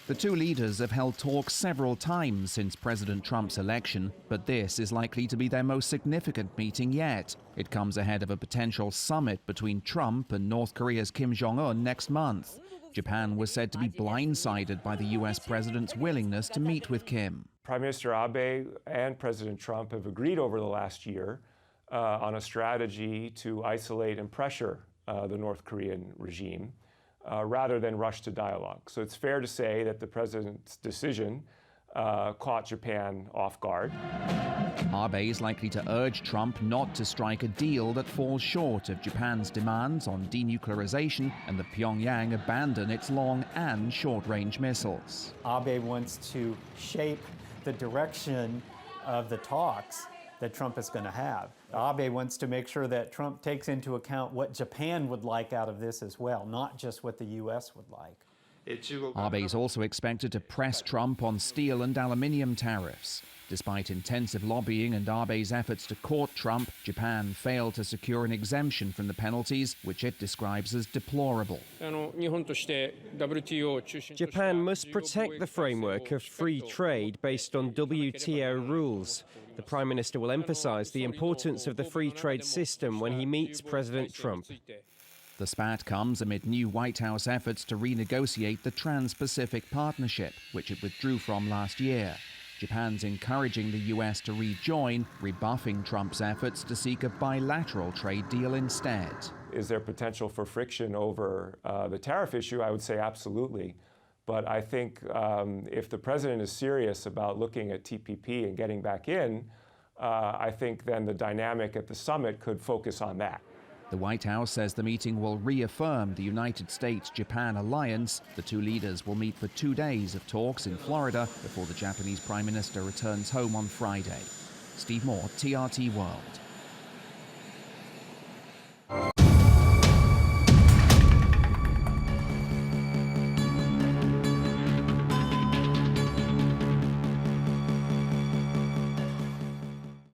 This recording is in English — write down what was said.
The two leaders have held talks several times since President Trump's election, but this is likely to be their most significant meeting yet. It comes ahead of a potential summit between Trump and North Korea's Kim Jong-un next month. Japan was said to be blindsided by the US president's willingness to meet with Kim. Prime Minister Abe and President Trump have agreed over the last year on a strategy to isolate and pressure the North Korean regime rather than rush to dialogue. So it's fair to say that the president's decision caught Japan off guard. Abe is likely to urge Trump not to strike a deal that falls short of Japan's demands on denuclearization and that Pyongyang abandon its long and short-range missiles. Abe wants to shape the direction of the talks that Trump is going to have. Abe wants to make sure that Trump takes into account what Japan would like out of this as well, not just what the U.S. would like. Abe is also expected to press Trump on steel and aluminium tariffs. Despite intensive lobbying and Abe's efforts to court Trump, Japan failed to secure an exemption from the penalties, which it describes as deplorable. Japan must protect the framework of free trade based on WTO rules. The Prime Minister will emphasize the importance of the free trade system when he meets President Trump. The spat comes amid new White House efforts to renegotiate the Trans-Pacific Partnership, which it withdrew from last year. Japan's encouraging the US to rejoin, rebuffing Trump's efforts to seek a bilateral trade deal instead. Is there potential for friction over the tariff issue? I would say absolutely. But I think if the president is serious about looking at TPP and getting back in, I think then the dynamic at the summit could focus on that. The White House says the meeting will reaffirm the United States-Japan alliance. The two leaders will meet for 2 days of talks in Florida before the Japanese Prime Minister returns home on Friday. Steve Mort, TRT World.